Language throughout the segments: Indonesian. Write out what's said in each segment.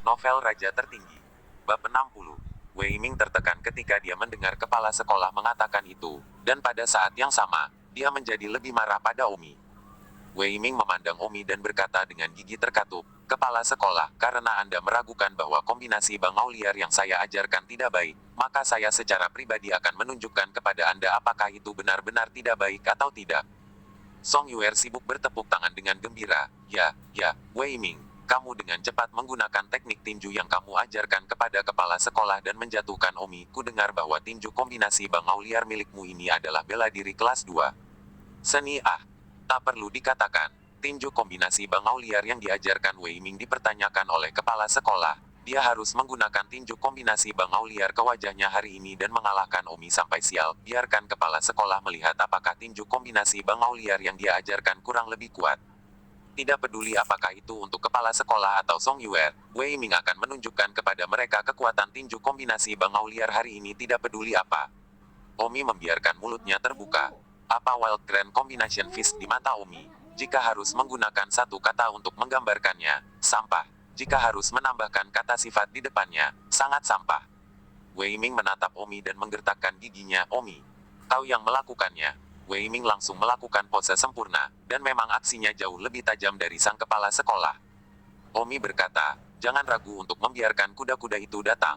Novel Raja Tertinggi. Bab 60. Wei Ming tertekan ketika dia mendengar kepala sekolah mengatakan itu, dan pada saat yang sama, dia menjadi lebih marah pada Omi. Wei Ming memandang Omi dan berkata dengan gigi terkatup, "Kepala sekolah, karena Anda meragukan bahwa kombinasi bangau liar yang saya ajarkan tidak baik, maka saya secara pribadi akan menunjukkan kepada Anda apakah itu benar-benar tidak baik atau tidak." Song Yuer sibuk bertepuk tangan dengan gembira. Ya, Wei Ming. Kamu dengan cepat menggunakan teknik tinju yang kamu ajarkan kepada kepala sekolah dan menjatuhkan Omi. Ku dengar bahwa tinju kombinasi bangau liar milikmu ini adalah bela diri kelas 2. Seni tak perlu dikatakan. Tinju kombinasi bangau liar yang diajarkan Wei Ming dipertanyakan oleh kepala sekolah. Dia harus menggunakan tinju kombinasi bangau liar ke wajahnya hari ini dan mengalahkan Omi sampai sial. Biarkan kepala sekolah melihat apakah tinju kombinasi bangau liar yang dia ajarkan kurang lebih kuat. Tidak peduli apakah itu untuk kepala sekolah atau Song Yuer, Wei Ming akan menunjukkan kepada mereka kekuatan tinju kombinasi bangau liar hari ini tidak peduli apa. Omi membiarkan mulutnya terbuka. Apa Wild Grand Combination Fist di mata Omi? Jika harus menggunakan satu kata untuk menggambarkannya, sampah. Jika harus menambahkan kata sifat di depannya, sangat sampah. Wei Ming menatap Omi dan menggertakkan giginya. Omi, kau yang melakukannya. Wei Ming langsung melakukan pose sempurna, dan memang aksinya jauh lebih tajam dari sang kepala sekolah. Omi berkata, "Jangan ragu untuk membiarkan kuda-kuda itu datang."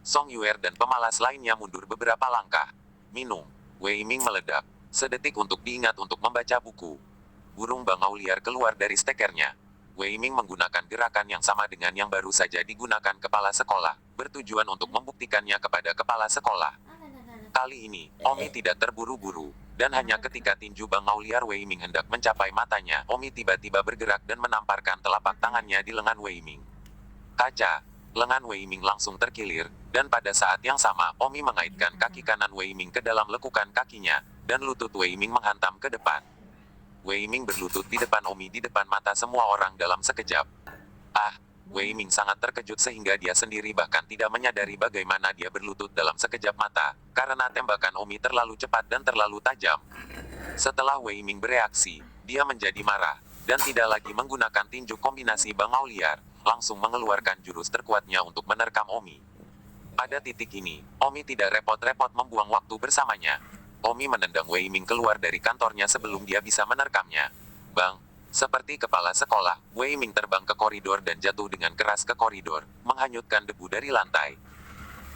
Song Yuer dan pemalas lainnya mundur beberapa langkah. Minum. Wei Ming meledak. Sedetik untuk diingat untuk membaca buku. Burung bangau liar keluar dari stekernya. Wei Ming menggunakan gerakan yang sama dengan yang baru saja digunakan kepala sekolah, bertujuan untuk membuktikannya kepada kepala sekolah. Kali ini, Omi tidak terburu-buru, dan hanya ketika tinju bangau liar Wei Ming hendak mencapai matanya, Omi tiba-tiba bergerak dan menamparkan telapak tangannya di lengan Wei Ming. Kaca. Lengan Wei Ming langsung terkilir, dan pada saat yang sama, Omi mengaitkan kaki kanan Wei Ming ke dalam lekukan kakinya, dan lutut Wei Ming menghantam ke depan. Wei Ming berlutut di depan Omi di depan mata semua orang dalam sekejap. Wei Ming sangat terkejut sehingga dia sendiri bahkan tidak menyadari bagaimana dia berlutut dalam sekejap mata, karena tembakan Omi terlalu cepat dan terlalu tajam. Setelah Wei Ming bereaksi, dia menjadi marah, dan tidak lagi menggunakan tinju kombinasi bangau liar, langsung mengeluarkan jurus terkuatnya untuk menerkam Omi. Pada titik ini, Omi tidak repot-repot membuang waktu bersamanya. Omi menendang Wei Ming keluar dari kantornya sebelum dia bisa menerkamnya. Bang! Seperti kepala sekolah, Wei Ming terbang ke koridor dan jatuh dengan keras ke koridor, menghanyutkan debu dari lantai.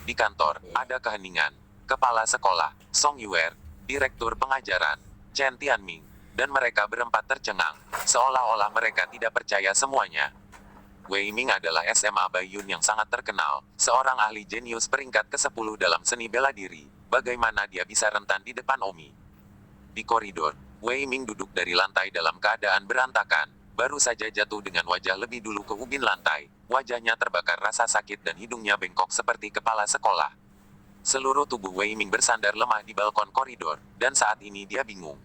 Di kantor, ada keheningan. Kepala sekolah, Song Yuer, Direktur Pengajaran, Chen Tianming, dan mereka berempat tercengang, seolah-olah mereka tidak percaya semuanya. Wei Ming adalah SMA Baiyun yang sangat terkenal, seorang ahli jenius peringkat ke-10 dalam seni bela diri. Bagaimana dia bisa rentan di depan Omi? Di koridor, Wei Ming duduk dari lantai dalam keadaan berantakan, baru saja jatuh dengan wajah lebih dulu ke ubin lantai. Wajahnya terbakar rasa sakit dan hidungnya bengkok seperti kepala sekolah. Seluruh tubuh Wei Ming bersandar lemah di balkon koridor, dan saat ini dia bingung.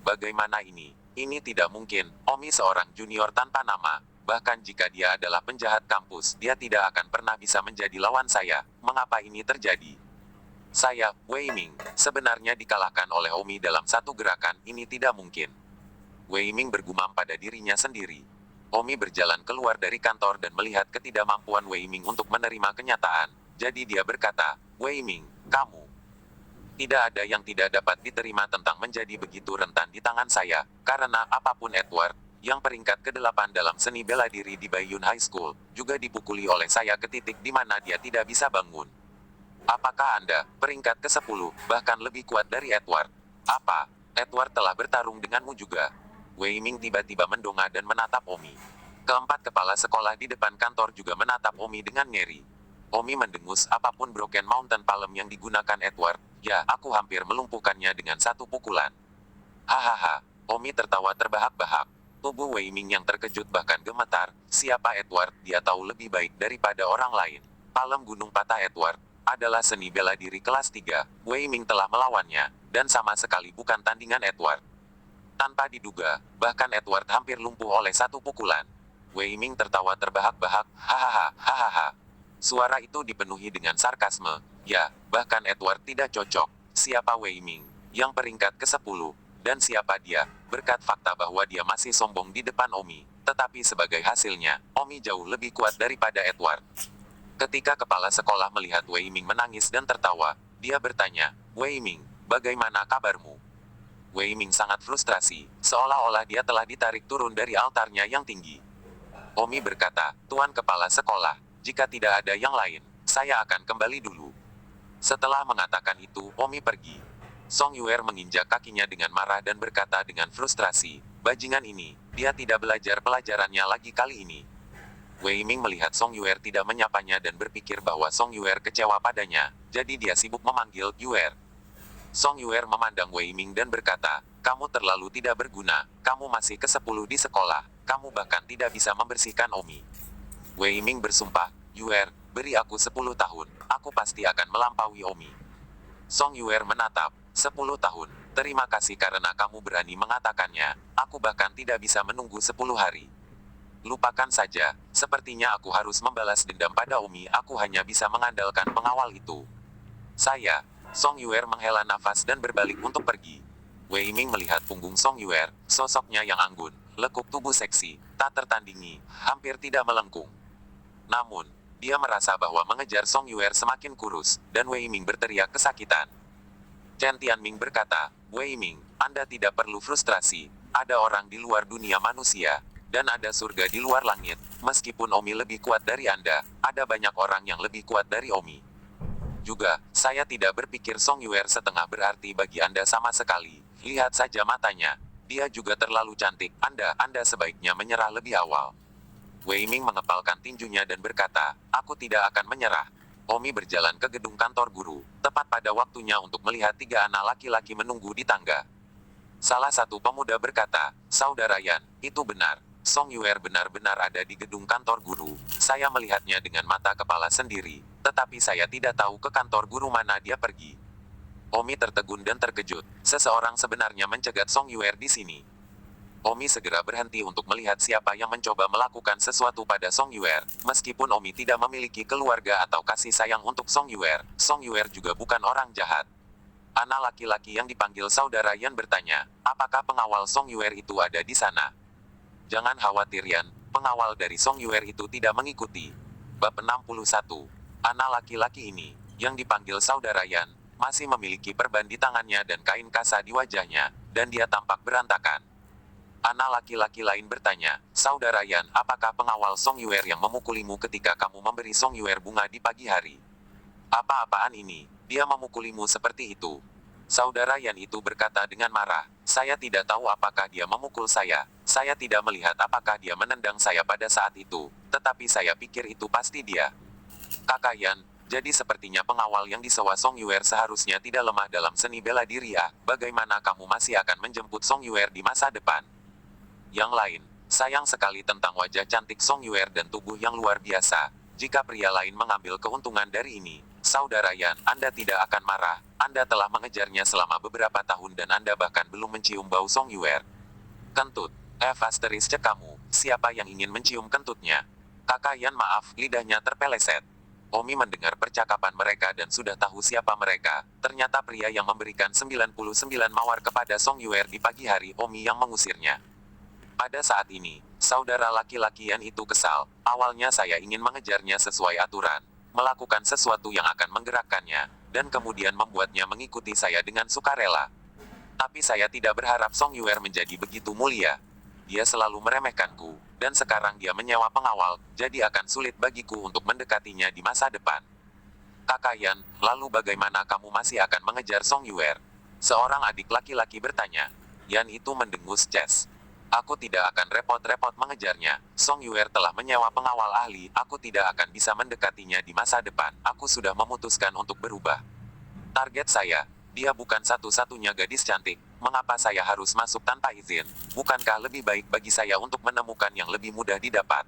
Bagaimana ini? Ini tidak mungkin. Omi seorang junior tanpa nama. Bahkan jika dia adalah penjahat kampus, dia tidak akan pernah bisa menjadi lawan saya. Mengapa ini terjadi? Saya, Wei Ming, sebenarnya dikalahkan oleh Omi dalam satu gerakan, ini tidak mungkin. Wei Ming bergumam pada dirinya sendiri. Omi berjalan keluar dari kantor dan melihat ketidakmampuan Wei Ming untuk menerima kenyataan. Jadi dia berkata, "Wei Ming, kamu. Tidak ada yang tidak dapat diterima tentang menjadi begitu rentan di tangan saya, karena apapun Edward, yang peringkat ke-8 dalam seni bela diri di Baiyun High School, juga dipukuli oleh saya ke titik di mana dia tidak bisa bangun. Apakah Anda, peringkat ke-10, bahkan lebih kuat dari Edward? Apa? Edward telah bertarung denganmu juga?" Wei Ming tiba-tiba mendongak dan menatap Omi. Keempat kepala sekolah di depan kantor juga menatap Omi dengan ngeri. Omi mendengus apapun Broken Mountain Palm yang digunakan Edward. Ya, aku hampir melumpuhkannya dengan satu pukulan. Hahaha, Omi tertawa terbahak-bahak. Tubuh Wei Ming yang terkejut bahkan gemetar. Siapa Edward? Dia tahu lebih baik daripada orang lain. Palem Gunung Patah Edward adalah seni bela diri kelas 3, Wei Ming telah melawannya, dan sama sekali bukan tandingan Edward. Tanpa diduga, bahkan Edward hampir lumpuh oleh satu pukulan. Wei Ming tertawa terbahak-bahak, hahaha. Suara itu dipenuhi dengan sarkasme. Ya, bahkan Edward tidak cocok. Siapa Wei Ming, yang peringkat ke-10, dan siapa dia, berkat fakta bahwa dia masih sombong di depan Omi. Tetapi sebagai hasilnya, Omi jauh lebih kuat daripada Edward. Ketika kepala sekolah melihat Wei Ming menangis dan tertawa, dia bertanya, "Wei Ming, bagaimana kabarmu?" Wei Ming sangat frustrasi, seolah-olah dia telah ditarik turun dari altarnya yang tinggi. Omi berkata, "Tuan kepala sekolah, jika tidak ada yang lain, saya akan kembali dulu." Setelah mengatakan itu, Omi pergi. Song Yuer menginjak kakinya dengan marah dan berkata dengan frustrasi, "Bajingan ini, dia tidak belajar pelajarannya lagi kali ini." Wei Ming melihat Song Yuer tidak menyapanya dan berpikir bahwa Song Yuer kecewa padanya, jadi dia sibuk memanggil Yuer. Song Yuer memandang Wei Ming dan berkata, "Kamu terlalu tidak berguna, kamu masih ke-10 di sekolah, kamu bahkan tidak bisa membersihkan Omi." Wei Ming bersumpah, "Yuer, beri aku 10 tahun, aku pasti akan melampaui Omi." Song Yuer menatap, 10 tahun, terima kasih karena kamu berani mengatakannya, aku bahkan tidak bisa menunggu 10 hari. Lupakan saja, sepertinya aku harus membalas dendam pada Omi, aku hanya bisa mengandalkan pengawal itu. Saya. Song Yuer menghela nafas dan berbalik untuk pergi. Wei Ming melihat punggung Song Yuer, sosoknya yang anggun, lekuk tubuh seksi, tak tertandingi, hampir tidak melengkung. Namun, dia merasa bahwa mengejar Song Yuer semakin kurus, dan Wei Ming berteriak kesakitan. Chen Tianming berkata, "Wei Ming, Anda tidak perlu frustrasi, ada orang di luar dunia manusia, dan ada surga di luar langit, meskipun Omi lebih kuat dari Anda, ada banyak orang yang lebih kuat dari Omi. Juga, saya tidak berpikir Song Yuer setengah berarti bagi Anda sama sekali. Lihat saja matanya. Dia juga terlalu cantik. Anda sebaiknya menyerah lebih awal." Wei Ming mengepalkan tinjunya dan berkata, "Aku tidak akan menyerah." Omi berjalan ke gedung kantor guru, tepat pada waktunya untuk melihat 3 anak laki-laki menunggu di tangga. Salah satu pemuda berkata, "Saudara Yan, itu benar. Song Yuer benar-benar ada di gedung kantor guru. Saya melihatnya dengan mata kepala sendiri, tetapi saya tidak tahu ke kantor guru mana dia pergi." Omi tertegun dan terkejut. Seseorang sebenarnya mencegat Song Yuer di sini. Omi segera berhenti untuk melihat siapa yang mencoba melakukan sesuatu pada Song Yuer. Meskipun Omi tidak memiliki keluarga atau kasih sayang untuk Song Yuer juga bukan orang jahat. Anak laki-laki yang dipanggil saudara Yan bertanya, "Apakah pengawal Song Yuer itu ada di sana?" "Jangan khawatir Yan, pengawal dari Song Yuer itu tidak mengikuti." Bab 61. Anak laki-laki ini, yang dipanggil saudara Yan, masih memiliki perban di tangannya dan kain kasa di wajahnya, dan dia tampak berantakan. Anak laki-laki lain bertanya, "Saudara Yan, apakah pengawal Song Yuer yang memukulimu ketika kamu memberi Song Yuer bunga di pagi hari?" "Apa-apaan ini? Dia memukulimu seperti itu?" Saudara Yan itu berkata dengan marah, "Saya tidak tahu apakah dia memukul saya. Saya tidak melihat apakah dia menendang saya pada saat itu, tetapi saya pikir itu pasti dia." "Kakak Yan, jadi sepertinya pengawal yang disewa Song Yuer seharusnya tidak lemah dalam seni bela diri ya. Bagaimana kamu masih akan menjemput Song Yuer di masa depan?" Yang lain, "Sayang sekali tentang wajah cantik Song Yuer dan tubuh yang luar biasa. Jika pria lain mengambil keuntungan dari ini, Saudara Yan, Anda tidak akan marah. Anda telah mengejarnya selama beberapa tahun dan Anda bahkan belum mencium bau Song Yuer." "Kentut. Asteris cek kamu, siapa yang ingin mencium kentutnya?" "Kakak Yan maaf," lidahnya terpeleset. Omi mendengar percakapan mereka dan sudah tahu siapa mereka. Ternyata pria yang memberikan 99 mawar kepada Song Yuer di pagi hari Omi yang mengusirnya. Pada saat ini, saudara laki-laki Yan itu kesal. "Awalnya saya ingin mengejarnya sesuai aturan, melakukan sesuatu yang akan menggerakkannya, dan kemudian membuatnya mengikuti saya dengan sukarela. Tapi saya tidak berharap Song Yuer menjadi begitu mulia. Dia selalu meremehkanku, dan sekarang dia menyewa pengawal, jadi akan sulit bagiku untuk mendekatinya di masa depan." "Kakak Yan, lalu bagaimana kamu masih akan mengejar Song Yuer?" seorang adik laki-laki bertanya. Yan itu mendengus Ces. "Aku tidak akan repot-repot mengejarnya. Song Yuer telah menyewa pengawal ahli, aku tidak akan bisa mendekatinya di masa depan. Aku sudah memutuskan untuk berubah. Target saya, dia bukan satu-satunya gadis cantik. Mengapa saya harus masuk tanpa izin? Bukankah lebih baik bagi saya untuk menemukan yang lebih mudah didapat?"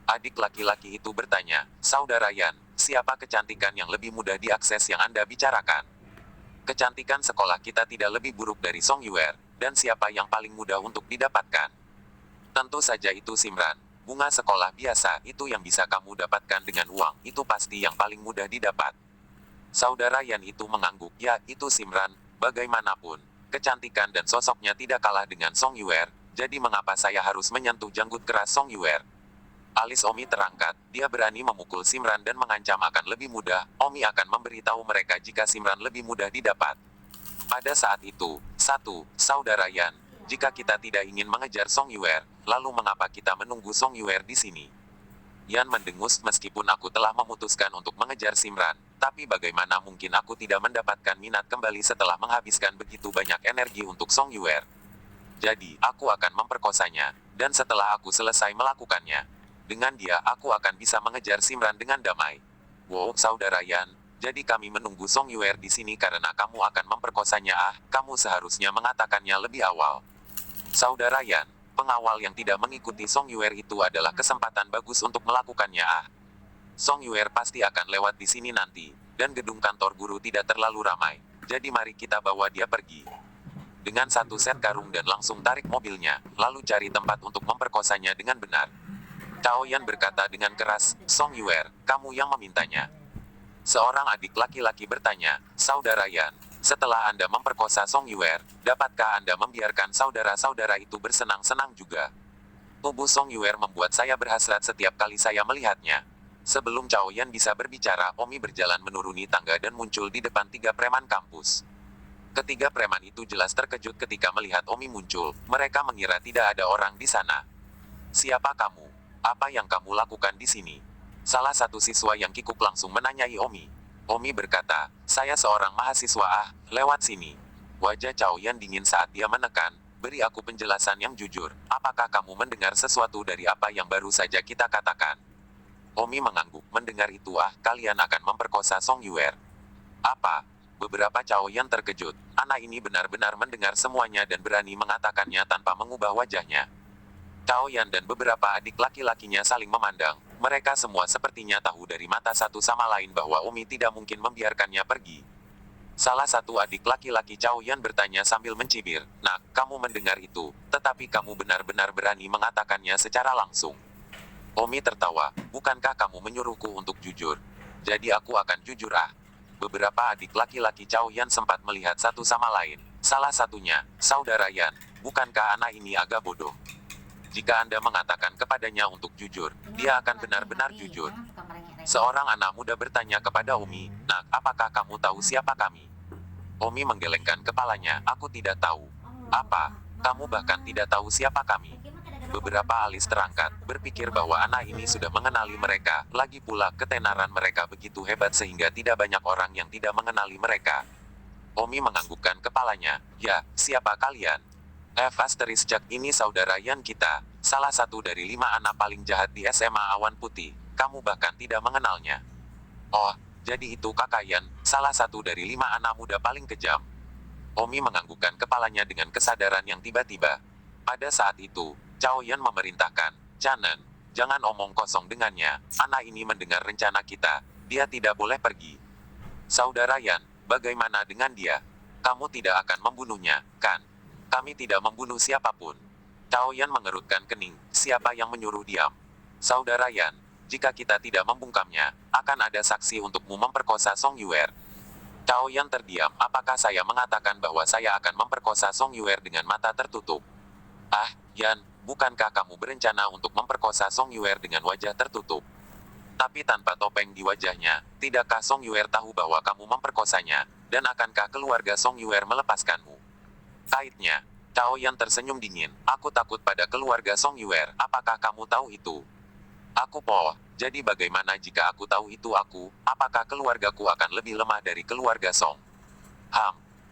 Adik laki-laki itu bertanya, "Saudara Yan, siapa kecantikan yang lebih mudah diakses yang Anda bicarakan? Kecantikan sekolah kita tidak lebih buruk dari Song Yuer, dan siapa yang paling mudah untuk didapatkan?" "Tentu saja itu Simran. Bunga sekolah biasa, itu yang bisa kamu dapatkan dengan uang, itu pasti yang paling mudah didapat." Saudara Yan itu mengangguk, "Ya, itu Simran. Bagaimanapun, kecantikan dan sosoknya tidak kalah dengan Song Yuer, Jadi mengapa saya harus menyentuh janggut keras Song Yuer? Alis Omi terangkat, dia berani memukul Simran dan mengancam akan lebih mudah, Omi akan memberitahu mereka jika Simran lebih mudah didapat. Pada saat itu, saudara Yan, jika kita tidak ingin mengejar Song Yuer, lalu mengapa kita menunggu Song Yuer di sini? Yan mendengus meskipun aku telah memutuskan untuk mengejar Simran, tapi bagaimana mungkin aku tidak mendapatkan minat kembali setelah menghabiskan begitu banyak energi untuk Song Yuer? Jadi, aku akan memperkosanya, dan setelah aku selesai melakukannya, dengan dia aku akan bisa mengejar Simran dengan damai. Wow, saudara Yan, jadi kami menunggu Song Yuer di sini karena kamu akan memperkosanya. Kamu seharusnya mengatakannya lebih awal. Saudara Yan, pengawal yang tidak mengikuti Song Yuer itu adalah kesempatan bagus untuk melakukannya. Song Yuer pasti akan lewat di sini nanti, dan gedung kantor guru tidak terlalu ramai. Jadi mari kita bawa dia pergi. Dengan satu set karung dan langsung tarik mobilnya, lalu cari tempat untuk memperkosanya dengan benar. Cao Yan berkata dengan keras, Song Yuer, kamu yang memintanya. Seorang adik laki-laki bertanya, Saudara Yan, setelah Anda memperkosa Song Yuer, dapatkah Anda membiarkan saudara-saudara itu bersenang-senang juga? Tubuh Song Yuer membuat saya berhasrat setiap kali saya melihatnya. Sebelum Cao Yan bisa berbicara, Omi berjalan menuruni tangga dan muncul di depan 3 preman kampus. Ketiga preman itu jelas terkejut ketika melihat Omi muncul, mereka mengira tidak ada orang di sana. Siapa kamu? Apa yang kamu lakukan di sini? Salah satu siswa yang kikuk langsung menanyai Omi. Omi berkata, saya seorang mahasiswa lewat sini. Wajah Cao Yan dingin saat dia menekan, beri aku penjelasan yang jujur, apakah kamu mendengar sesuatu dari apa yang baru saja kita katakan? Omi mengangguk, mendengar itu kalian akan memperkosa Song Yuer. Apa? Beberapa Cao Yan terkejut, anak ini benar-benar mendengar semuanya dan berani mengatakannya tanpa mengubah wajahnya. Cao Yan dan beberapa adik laki-lakinya saling memandang, mereka semua sepertinya tahu dari mata satu sama lain bahwa Omi tidak mungkin membiarkannya pergi. Salah satu adik laki-laki Cao Yan bertanya sambil mencibir, Nak, kamu mendengar itu, tetapi kamu benar-benar berani mengatakannya secara langsung. Omi tertawa, bukankah kamu menyuruhku untuk jujur? Jadi aku akan jujur Beberapa adik laki-laki Cao Yan sempat melihat satu sama lain, salah satunya, Saudara Yan, bukankah anak ini agak bodoh? Jika Anda mengatakan kepadanya untuk jujur, dia akan benar-benar jujur. Seorang anak muda bertanya kepada Omi, Nak, apakah kamu tahu siapa kami? Omi menggelengkan kepalanya, aku tidak tahu. Apa? Kamu bahkan tidak tahu siapa kami? Beberapa alis terangkat, berpikir bahwa anak ini sudah mengenali mereka, lagi pula ketenaran mereka begitu hebat sehingga tidak banyak orang yang tidak mengenali mereka. Omi menganggukkan kepalanya, ya, siapa kalian? Jack ini saudara Yan kita, salah satu dari 5 anak paling jahat di SMA Awan Putih, kamu bahkan tidak mengenalnya. Oh, jadi itu kakak Yan, salah satu dari 5 anak muda paling kejam. Omi menganggukkan kepalanya dengan kesadaran yang tiba-tiba. Pada saat itu, Cao Yan memerintahkan, Chanen, jangan omong kosong dengannya, anak ini mendengar rencana kita, dia tidak boleh pergi. Saudara Yan, bagaimana dengan dia? Kamu tidak akan membunuhnya, kan? Kami tidak membunuh siapapun. Cao Yan mengerutkan kening, siapa yang menyuruh diam? Saudara Yan, jika kita tidak membungkamnya, akan ada saksi untukmu memperkosa Song Yuer. Cao Yan terdiam, apakah saya mengatakan bahwa saya akan memperkosa Song Yuer dengan mata tertutup? Yan, bukankah kamu berencana untuk memperkosa Song Yuer dengan wajah tertutup? Tapi tanpa topeng di wajahnya, tidakkah Song Yuer tahu bahwa kamu memperkosanya, dan akankah keluarga Song Yuer melepaskanmu? Kaitnya, Cao Yan tersenyum dingin, aku takut pada keluarga Song Yuer, apakah kamu tahu itu? Aku jadi bagaimana jika aku tahu itu apakah keluargaku akan lebih lemah dari keluarga Song?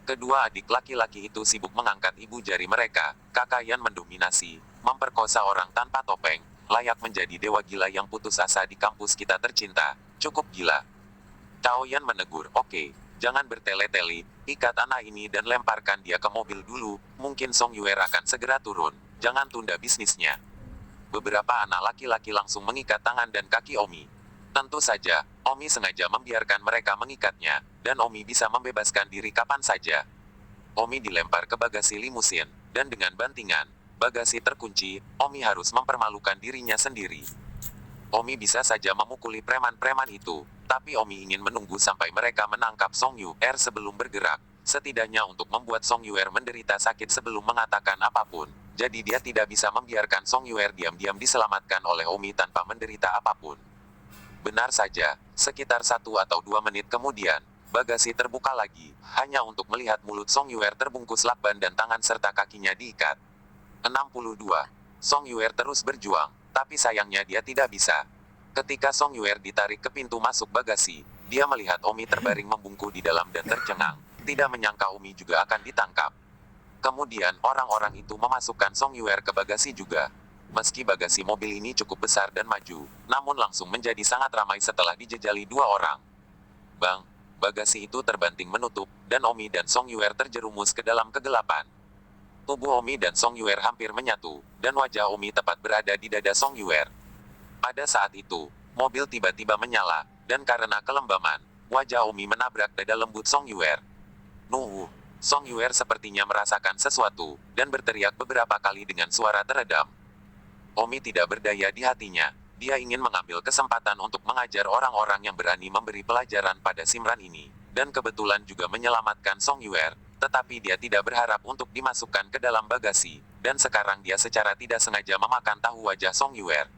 Kedua adik laki-laki itu sibuk mengangkat ibu jari mereka, kakak Yan mendominasi, memperkosa orang tanpa topeng, layak menjadi dewa gila yang putus asa di kampus kita tercinta, cukup gila. Cao Yan menegur, oke, jangan bertele-tele, ikat anak ini dan lemparkan dia ke mobil dulu, mungkin Song Yuer akan segera turun, jangan tunda bisnisnya. Beberapa anak laki-laki langsung mengikat tangan dan kaki Omi. Tentu saja, Omi sengaja membiarkan mereka mengikatnya, dan Omi bisa membebaskan diri kapan saja. Omi dilempar ke bagasi limusin, dan dengan bantingan, bagasi terkunci, Omi harus mempermalukan dirinya sendiri. Omi bisa saja memukuli preman-preman itu, tapi Omi ingin menunggu sampai mereka menangkap Song Yuer sebelum bergerak, setidaknya untuk membuat Song Yuer menderita sakit sebelum mengatakan apapun. Jadi dia tidak bisa membiarkan Song Yuer diam-diam diselamatkan oleh Omi tanpa menderita apapun. Benar saja, sekitar 1 atau 2 menit kemudian, bagasi terbuka lagi, hanya untuk melihat mulut Song Yuer terbungkus lakban dan tangan serta kakinya diikat. 62. Song Yuer terus berjuang, tapi sayangnya dia tidak bisa. Ketika Song Yuer ditarik ke pintu masuk bagasi, dia melihat Omi terbaring membungkuk di dalam dan tercengang. Tidak menyangka Omi juga akan ditangkap. Kemudian orang-orang itu memasukkan Song Yuer ke bagasi juga. Meski bagasi mobil ini cukup besar dan maju, namun langsung menjadi sangat ramai setelah dijejali 2 orang. Bang, bagasi itu terbanting menutup, dan Omi dan Song Yuer terjerumus ke dalam kegelapan. Tubuh Omi dan Song Yuer hampir menyatu, dan wajah Omi tepat berada di dada Song Yuer. Pada saat itu, mobil tiba-tiba menyala, dan karena kelembaman, wajah Omi menabrak dada lembut Song Yuer. Nuh, Song Yuer sepertinya merasakan sesuatu, dan berteriak beberapa kali dengan suara teredam. Omi tidak berdaya di hatinya, dia ingin mengambil kesempatan untuk mengajar orang-orang yang berani memberi pelajaran pada Simran ini, dan kebetulan juga menyelamatkan Song Yuer, tetapi dia tidak berharap untuk dimasukkan ke dalam bagasi, dan sekarang dia secara tidak sengaja memakan tahu wajah Song Yuer.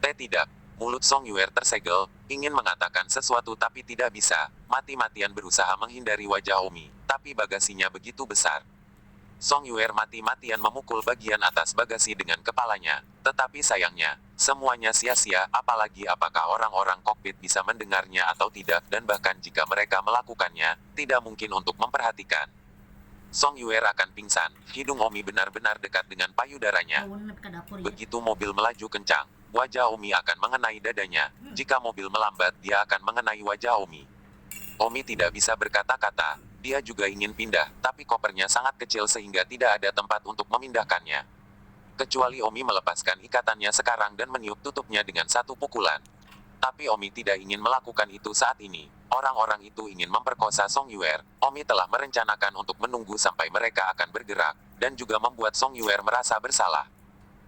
Tidak, mulut Song Yuer tersegel, ingin mengatakan sesuatu tapi tidak bisa, mati-matian berusaha menghindari wajah Omi, tapi bagasinya begitu besar. Song Yuer mati-matian memukul bagian atas bagasi dengan kepalanya, tetapi sayangnya, semuanya sia-sia, apalagi apakah orang-orang kokpit bisa mendengarnya atau tidak, dan bahkan jika mereka melakukannya, tidak mungkin untuk memperhatikan. Song Yuer akan pingsan, hidung Omi benar-benar dekat dengan payudaranya. Begitu mobil melaju kencang, wajah Omi akan mengenai dadanya, jika mobil melambat dia akan mengenai wajah Omi. Omi tidak bisa berkata-kata. Dia juga ingin pindah, tapi kopernya sangat kecil sehingga tidak ada tempat untuk memindahkannya. Kecuali Omi melepaskan ikatannya sekarang dan meniup tutupnya dengan 1 pukulan. Tapi Omi tidak ingin melakukan itu saat ini. Orang-orang itu ingin memperkosa Song Yuer. Omi telah merencanakan untuk menunggu sampai mereka akan bergerak, dan juga membuat Song Yuer merasa bersalah.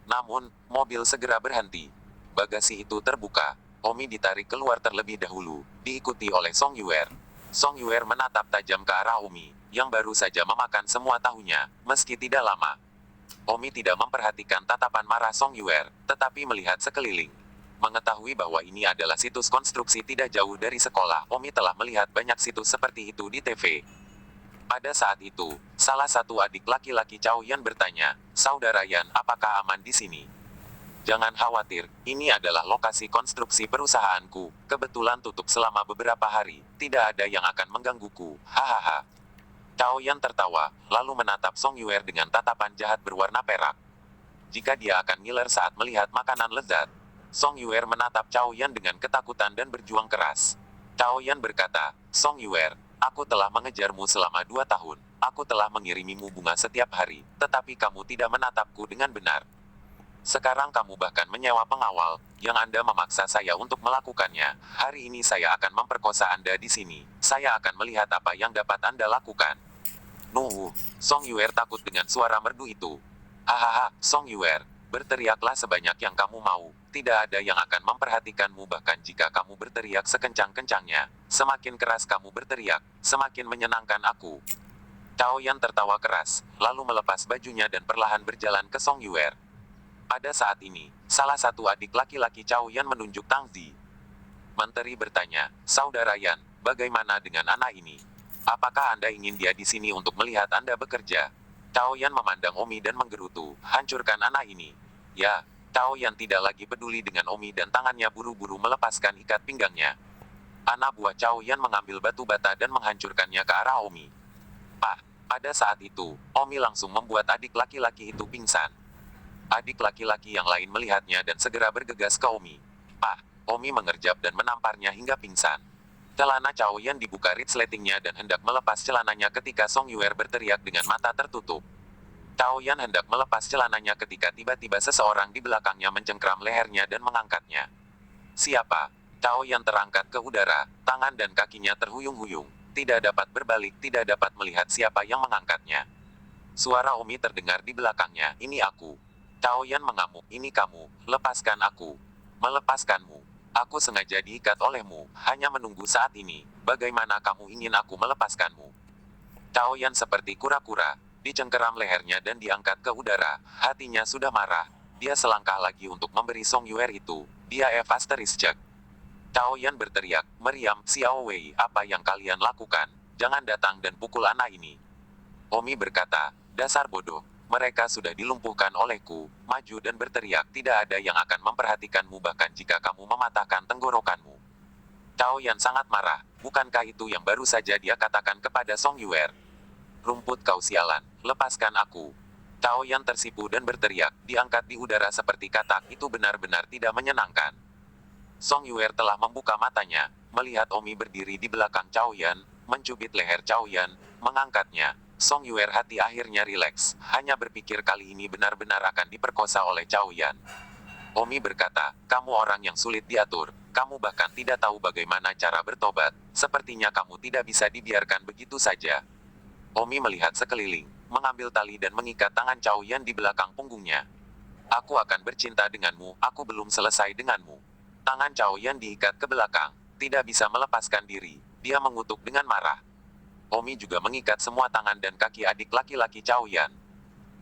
Namun, mobil segera berhenti. Bagasi itu terbuka. Omi ditarik keluar terlebih dahulu, diikuti oleh Song Yuer. Song Yuer menatap tajam ke arah Omi, yang baru saja memakan semua tahunya, meski tidak lama. Omi tidak memperhatikan tatapan marah Song Yuer, tetapi melihat sekeliling. Mengetahui bahwa ini adalah situs konstruksi tidak jauh dari sekolah, Omi telah melihat banyak situs seperti itu di TV. Pada saat itu, salah satu adik laki-laki Chow Yan bertanya, "Saudara Yan, apakah aman di sini?" "Jangan khawatir, ini adalah lokasi konstruksi perusahaanku, kebetulan tutup selama beberapa hari, tidak ada yang akan menggangguku, hahaha." Chow Yan tertawa, lalu menatap Song Yuer dengan tatapan jahat berwarna perak. Jika dia akan ngiler saat melihat makanan lezat. Song Yuer menatap Chow Yan dengan ketakutan dan berjuang keras. Chow Yan berkata, "Song Yuer, aku telah mengejarmu selama 2 tahun, aku telah mengirimimu bunga setiap hari, tetapi kamu tidak menatapku dengan benar. Sekarang kamu bahkan menyewa pengawal, yang Anda memaksa saya untuk melakukannya. Hari ini saya akan memperkosa Anda di sini. Saya akan melihat apa yang dapat Anda lakukan." "Nuh," Song Yuer takut dengan suara merdu itu. "Hahaha, Song Yuer, berteriaklah sebanyak yang kamu mau. Tidak ada yang akan memperhatikanmu bahkan jika kamu berteriak sekencang-kencangnya. Semakin keras kamu berteriak, semakin menyenangkan aku." Chow Yan tertawa keras, lalu melepas bajunya dan perlahan berjalan ke Song Yuer. Pada saat ini, salah satu adik laki-laki Chow Yan menunjuk Tang Zi. Menteri bertanya, "Saudara Yan, bagaimana dengan anak ini? Apakah Anda ingin dia di sini untuk melihat Anda bekerja?" Chow Yan memandang Omi dan menggerutu, "Hancurkan anak ini." "Ya." Chow Yan tidak lagi peduli dengan Omi dan tangannya buru-buru melepaskan ikat pinggangnya. Anak buah Chow Yan mengambil batu bata dan menghancurkannya ke arah Omi. Pada saat itu, Omi langsung membuat adik laki-laki itu pingsan. Adik laki-laki yang lain melihatnya dan segera bergegas ke Omi. Omi mengerjap dan menamparnya hingga pingsan. Celana Chow Yan dibuka resletingnya dan hendak melepas celananya ketika Song Yuer berteriak dengan mata tertutup. Chow Yan hendak melepas celananya ketika tiba-tiba seseorang di belakangnya mencengkram lehernya dan mengangkatnya. "Siapa?" Chow Yan terangkat ke udara, tangan dan kakinya terhuyung-huyung. Tidak dapat berbalik, tidak dapat melihat siapa yang mengangkatnya. Suara Omi terdengar di belakangnya, "Ini aku." Chow Yan mengamuk, "Ini kamu, lepaskan aku." "Melepaskanmu? Aku sengaja diikat olehmu, hanya menunggu saat ini. Bagaimana kamu ingin aku melepaskanmu?" Chow Yan seperti kura-kura. dicengkeram lehernya dan diangkat ke udara. Hatinya sudah marah. Dia selangkah lagi untuk memberi Song Yuer itu. Dia Cek. Cao Yan berteriak, meriam, Xiao Wei, apa yang kalian lakukan? Jangan datang dan pukul anak ini. Omi berkata, dasar bodoh. Mereka sudah dilumpuhkan olehku. Maju dan berteriak, tidak ada yang akan memperhatikanmu bahkan jika kamu mematahkan tenggorokanmu. Cao Yan sangat marah. Bukankah itu yang baru saja dia katakan kepada Song Yuer? Rumput kau sialan, lepaskan aku. Cao Yan tersipu dan berteriak, diangkat di udara seperti katak, itu benar-benar tidak menyenangkan. Song Yuer telah membuka matanya, melihat Omi berdiri di belakang Cao Yan, mencubit leher Cao Yan, mengangkatnya. Song Yuer hati akhirnya rileks, hanya berpikir kali ini benar-benar akan diperkosa oleh Cao Yan. Omi berkata, kamu orang yang sulit diatur, kamu bahkan tidak tahu bagaimana cara bertobat, sepertinya kamu tidak bisa dibiarkan begitu saja. Omi melihat sekeliling, mengambil tali dan mengikat tangan Cao Yan di belakang punggungnya. Aku akan bercinta denganmu, aku belum selesai denganmu. Tangan Cao Yan diikat ke belakang, tidak bisa melepaskan diri, dia mengutuk dengan marah. Omi juga mengikat semua tangan dan kaki adik laki-laki Cao Yan.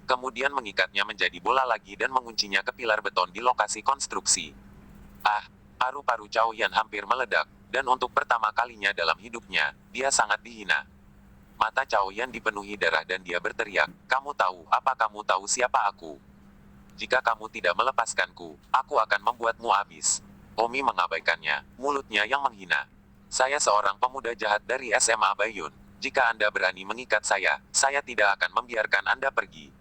Kemudian mengikatnya menjadi bola lagi dan menguncinya ke pilar beton di lokasi konstruksi. Paru-paru Cao Yan hampir meledak, dan untuk pertama kalinya dalam hidupnya, dia sangat dihina. Mata Cao Yan dipenuhi darah dan dia berteriak, kamu tahu siapa aku? Jika kamu tidak melepaskanku, aku akan membuatmu habis. Omi mengabaikannya, mulutnya yang menghina. Saya seorang pemuda jahat dari SMA Baiyun. Jika Anda berani mengikat saya tidak akan membiarkan Anda pergi.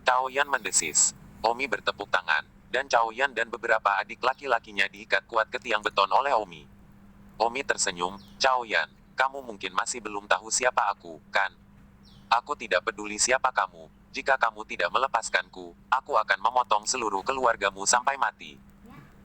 Cao Yan mendesis. Omi bertepuk tangan, dan Cao Yan dan beberapa adik laki-lakinya diikat kuat ke tiang beton oleh Omi. Omi tersenyum, Cao Yan, kamu mungkin masih belum tahu siapa aku, kan? Aku tidak peduli siapa kamu, jika kamu tidak melepaskanku, aku akan memotong seluruh keluargamu sampai mati.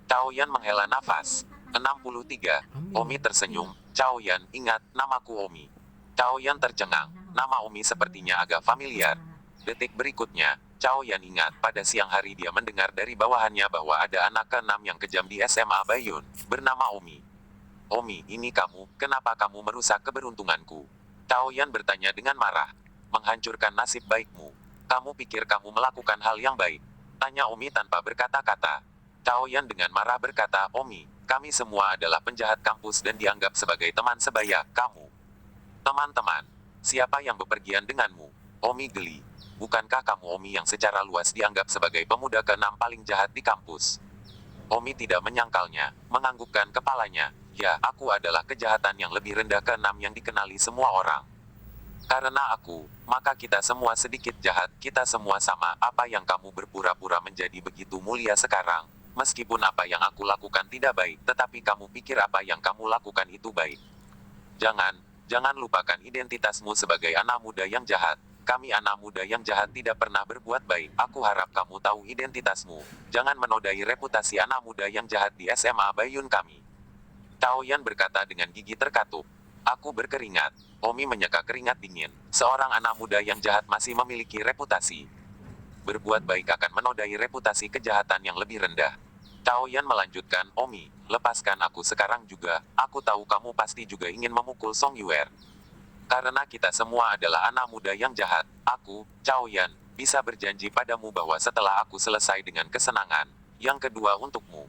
Cao Yan menghela nafas. 63. Omi tersenyum, Cao Yan, ingat, namaku Omi. Cao Yan tercengang, nama Omi sepertinya agak familiar. Detik berikutnya, Cao Yan ingat pada siang hari dia mendengar dari bawahannya bahwa ada anak ke-6 yang kejam di SMA Baiyun, bernama Omi. Omi, ini kamu, kenapa kamu merusak keberuntunganku? Cao Yan bertanya dengan marah. Menghancurkan nasib baikmu. Kamu pikir kamu melakukan hal yang baik? Tanya Omi tanpa berkata-kata. Cao Yan dengan marah berkata, Omi, kami semua adalah penjahat kampus dan dianggap sebagai teman sebaya kamu. Teman-teman, siapa yang bepergian denganmu? Omi geli. Bukankah kamu Omi yang secara luas dianggap sebagai pemuda ke-6 paling jahat di kampus? Omi tidak menyangkalnya, menganggukkan kepalanya. Ya, aku adalah kejahatan yang lebih rendah ke-6 yang dikenali semua orang. Karena aku, maka kita semua sedikit jahat, kita semua sama. Apa yang kamu berpura-pura menjadi begitu mulia sekarang? Meskipun apa yang aku lakukan tidak baik, tetapi kamu pikir apa yang kamu lakukan itu baik. Jangan lupakan identitasmu sebagai anak muda yang jahat. Kami anak muda yang jahat tidak pernah berbuat baik. Aku harap kamu tahu identitasmu. Jangan menodai reputasi anak muda yang jahat di SMA Baiyun kami. Cao Yan berkata dengan gigi terkatup. Aku berkeringat. Omi menyeka keringat dingin. Seorang anak muda yang jahat masih memiliki reputasi. Berbuat baik akan menodai reputasi kejahatan yang lebih rendah. Cao Yan melanjutkan, Omi, lepaskan aku sekarang juga, aku tahu kamu pasti juga ingin memukul Song Yuer. Karena kita semua adalah anak muda yang jahat, aku, Cao Yan, bisa berjanji padamu bahwa setelah aku selesai dengan kesenangan, yang kedua untukmu.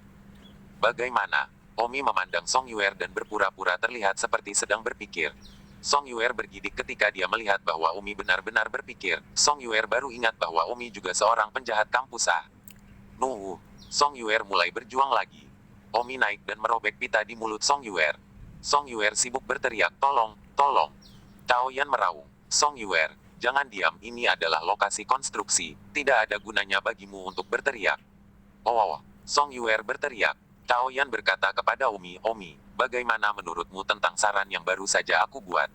Bagaimana? Omi memandang Song Yuer dan berpura-pura terlihat seperti sedang berpikir. Song Yuer bergidik ketika dia melihat bahwa Omi benar-benar berpikir. Song Yuer baru ingat bahwa Omi juga seorang penjahat kampus. Song Yuer mulai berjuang lagi. Omi naik dan merobek pita di mulut Song Yuer. Song Yuer sibuk berteriak, tolong, tolong. Cao Yan meraung, Song Yuer, jangan diam, ini adalah lokasi konstruksi, tidak ada gunanya bagimu untuk berteriak. Song Yuer berteriak. Cao Yan berkata kepada Omi, bagaimana menurutmu tentang saran yang baru saja aku buat?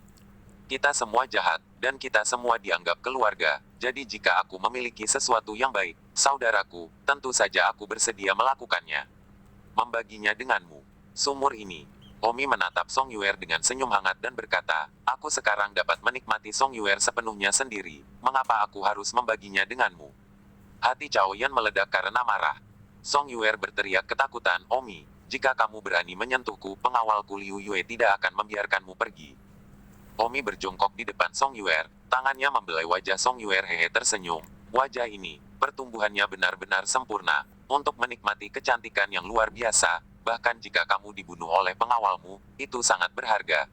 Kita semua jahat, dan kita semua dianggap keluarga, jadi jika aku memiliki sesuatu yang baik, saudaraku, tentu saja aku bersedia melakukannya. Membaginya denganmu. Sumur ini. Omi menatap Song Yuer dengan senyum hangat dan berkata, aku sekarang dapat menikmati Song Yuer sepenuhnya sendiri, mengapa aku harus membaginya denganmu? Hati Cao Yan meledak karena marah. Song Yuer berteriak ketakutan, Omi, jika kamu berani menyentuhku, pengawalku Liu Yue tidak akan membiarkanmu pergi. Omi berjongkok di depan Song Yuer, tangannya membelai wajah Song Yuer. Hehe tersenyum. Wajah ini, pertumbuhannya benar-benar sempurna, untuk menikmati kecantikan yang luar biasa, bahkan jika kamu dibunuh oleh pengawalmu, itu sangat berharga.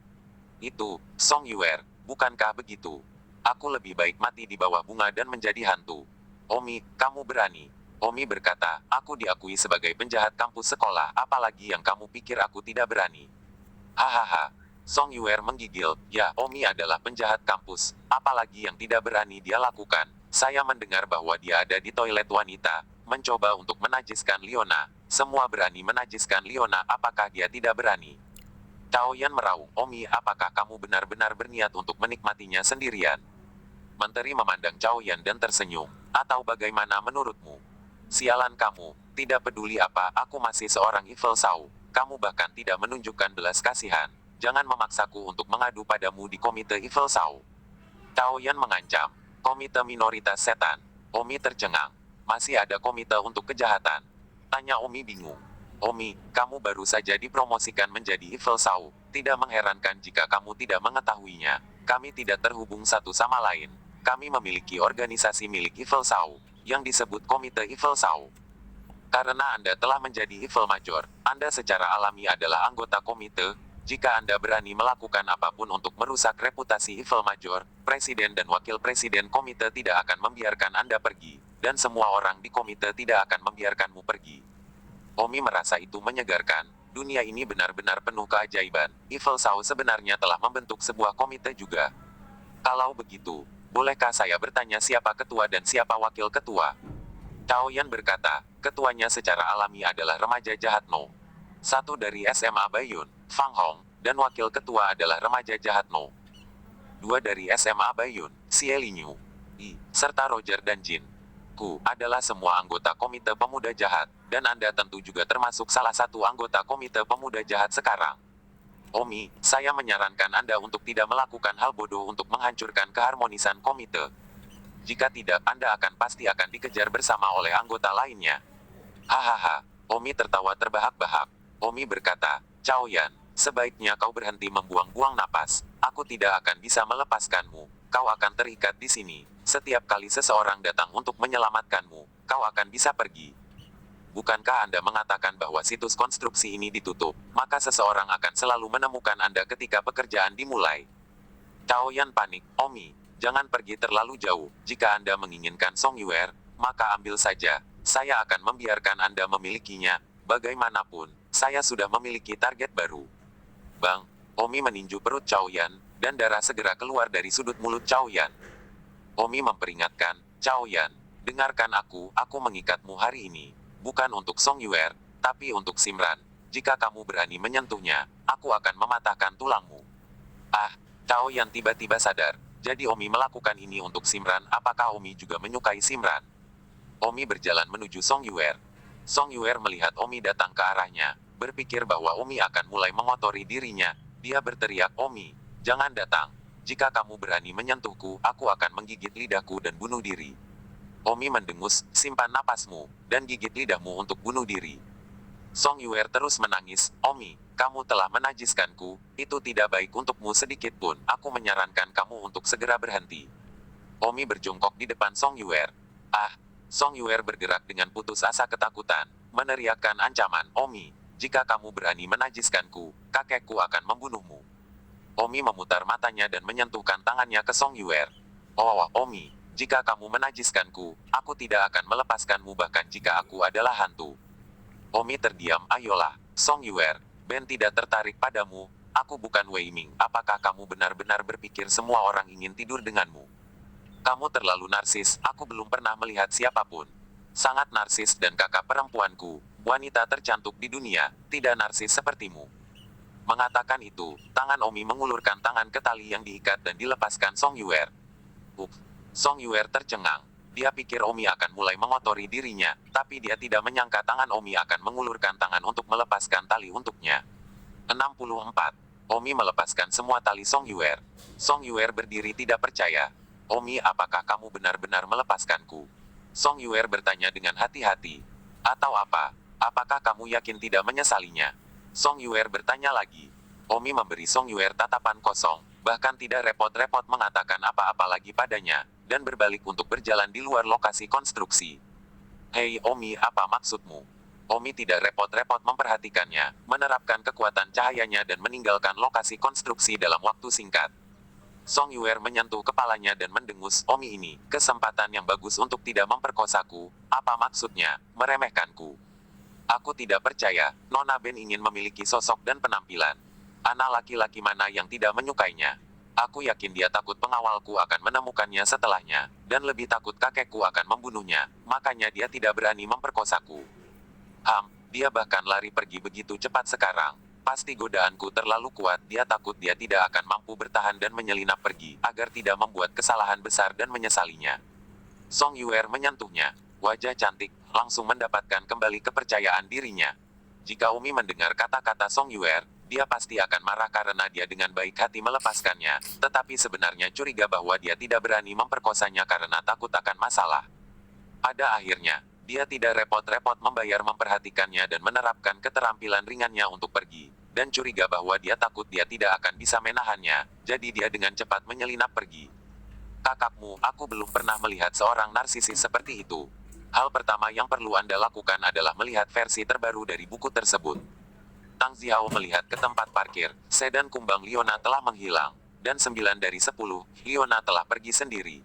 Itu, Song Yuer, bukankah begitu? Aku lebih baik mati di bawah bunga dan menjadi hantu. Omi, kamu berani. Omi berkata, aku diakui sebagai penjahat kampus sekolah, apalagi yang kamu pikir aku tidak berani. Hahaha. Song Yuer menggigil, ya, Omi adalah penjahat kampus, apalagi yang tidak berani dia lakukan. Saya mendengar bahwa dia ada di toilet wanita, mencoba untuk menajiskan Leona. Semua berani menajiskan Leona, apakah dia tidak berani? Cao Yan meraung, Omi, apakah kamu benar-benar berniat untuk menikmatinya sendirian? Menteri memandang Cao Yan dan tersenyum. Atau bagaimana menurutmu? Sialan kamu, tidak peduli apa, aku masih seorang Evil Sau. Kamu bahkan tidak menunjukkan belas kasihan. Jangan memaksaku untuk mengadu padamu di Komite Evil Sau. Cao Yan mengancam. Komite minoritas setan. Omi tercengang. Masih ada komite untuk kejahatan? Tanya Omi bingung. Omi, kamu baru saja dipromosikan menjadi Evil Sau. Tidak mengherankan jika kamu tidak mengetahuinya. Kami tidak terhubung satu sama lain. Kami memiliki organisasi milik Evil Sau, yang disebut Komite Evil Sau. Karena Anda telah menjadi Evil Major, Anda secara alami adalah anggota komite. Jika Anda berani melakukan apapun untuk merusak reputasi Evil Major, Presiden dan Wakil Presiden komite tidak akan membiarkan Anda pergi, dan semua orang di komite tidak akan membiarkanmu pergi. Omi merasa itu menyegarkan. Dunia ini benar-benar penuh keajaiban. Evil Sau sebenarnya telah membentuk sebuah komite juga. Kalau begitu, bolehkah saya bertanya siapa ketua dan siapa wakil ketua? Cao Yan berkata, ketuanya secara alami adalah remaja jahat No. Satu dari SMA Baiyun, Fang Hong, dan wakil ketua adalah remaja jahat No. Dua dari SMA Baiyun, Xie Linyu, serta Roger dan Jin. Ku adalah semua anggota Komite Pemuda Jahat, dan Anda tentu juga termasuk salah satu anggota Komite Pemuda Jahat sekarang. Omi, saya menyarankan Anda untuk tidak melakukan hal bodoh untuk menghancurkan keharmonisan komite. Jika tidak, Anda pasti akan dikejar bersama oleh anggota lainnya. Hahaha, Omi tertawa terbahak-bahak. Omi berkata, Cao Yan, sebaiknya kau berhenti membuang-buang napas. Aku tidak akan bisa melepaskanmu. Kau akan terikat di sini. Setiap kali seseorang datang untuk menyelamatkanmu, kau akan bisa pergi. Bukankah Anda mengatakan bahwa situs konstruksi ini ditutup, maka seseorang akan selalu menemukan Anda ketika pekerjaan dimulai? Cao Yan panik, Omi, jangan pergi terlalu jauh. Jika Anda menginginkan Song Yuer, maka ambil saja. Saya akan membiarkan Anda memilikinya. Bagaimanapun, saya sudah memiliki target baru. Bang, Omi meninju perut Cao Yan, dan darah segera keluar dari sudut mulut Cao Yan. Omi memperingatkan, Cao Yan, dengarkan aku mengikatmu hari ini. Bukan untuk Song Yuer, tapi untuk Simran. Jika kamu berani menyentuhnya, aku akan mematahkan tulangmu. Ah, Cao Yan tiba-tiba sadar. Jadi Omi melakukan ini untuk Simran. Apakah Omi juga menyukai Simran? Omi berjalan menuju Song Yuer. Song Yuer melihat Omi datang ke arahnya, berpikir bahwa Omi akan mulai mengotori dirinya. Dia berteriak, Omi, jangan datang. Jika kamu berani menyentuhku, aku akan menggigit lidahku dan bunuh diri. Omi mendengus, simpan napasmu, dan gigit lidahmu untuk bunuh diri. Song Yuer terus menangis, Omi, kamu telah menajiskanku, itu tidak baik untukmu sedikit pun. Aku menyarankan kamu untuk segera berhenti. Omi berjongkok di depan Song Yuer. Ah, Song Yuer bergerak dengan putus asa ketakutan, meneriakkan ancaman, Omi, jika kamu berani menajiskanku, kakekku akan membunuhmu. Omi memutar matanya dan menyentuhkan tangannya ke Song Yuer. Oh, Omi, jika kamu menajiskanku, aku tidak akan melepaskanmu bahkan jika aku adalah hantu. Omi terdiam, ayolah, Song Yuer, Ben tidak tertarik padamu, aku bukan Wei Ming. Apakah kamu benar-benar berpikir semua orang ingin tidur denganmu? Kamu terlalu narsis, aku belum pernah melihat siapapun. Sangat narsis dan kakak perempuanku, wanita tercantik di dunia, tidak narsis sepertimu. Mengatakan itu, tangan Omi mengulurkan tangan ke tali yang diikat dan dilepaskan Song Yuer. Song Yuer tercengang. Dia pikir Omi akan mulai mengotori dirinya, tapi dia tidak menyangka tangan Omi akan mengulurkan tangan untuk melepaskan tali untuknya. 64. Omi melepaskan semua tali Song Yuer. Song Yuer berdiri tidak percaya. Omi, apakah kamu benar-benar melepaskanku? Song Yuer bertanya dengan hati-hati. Atau apa? Apakah kamu yakin tidak menyesalinya? Song Yuer bertanya lagi. Omi memberi Song Yuer tatapan kosong. bahkan tidak repot-repot mengatakan apa-apa lagi padanya, dan berbalik untuk berjalan di luar lokasi konstruksi. Hei Omi, apa maksudmu? Omi tidak repot-repot memperhatikannya, menerapkan kekuatan cahayanya dan meninggalkan lokasi konstruksi dalam waktu singkat. Song Yuer menyentuh kepalanya dan mendengus, Omi ini, kesempatan yang bagus untuk tidak memperkosaku, apa maksudnya, meremehkanku. Aku tidak percaya, Nona Ben ingin memiliki sosok dan penampilan. Anak laki-laki mana yang tidak menyukainya? Aku yakin dia takut pengawalku akan menemukannya setelahnya, dan lebih takut kakekku akan membunuhnya, makanya dia tidak berani memperkosaku. Dia bahkan lari pergi begitu cepat sekarang. Pasti godaanku terlalu kuat, dia takut dia tidak akan mampu bertahan dan menyelinap pergi, agar tidak membuat kesalahan besar dan menyesalinya. Song Yuer menyentuhnya. Wajah cantik, langsung mendapatkan kembali kepercayaan dirinya. Jika Umi mendengar kata-kata Song Yuer, dia pasti akan marah karena dia dengan baik hati melepaskannya, tetapi sebenarnya curiga bahwa dia tidak berani memperkosanya karena takut akan masalah. Pada akhirnya, dia tidak repot-repot membayar memperhatikannya dan menerapkan keterampilan ringannya untuk pergi, dan curiga bahwa dia takut dia tidak akan bisa menahannya, jadi dia dengan cepat menyelinap pergi. Kakakmu, aku belum pernah melihat seorang narsisis seperti itu. Hal pertama yang perlu Anda lakukan adalah melihat versi terbaru dari buku tersebut. Tang Xiao melihat ke tempat parkir, sedan kumbang Liona telah menghilang, dan 9 dari 10, Liona telah pergi sendiri.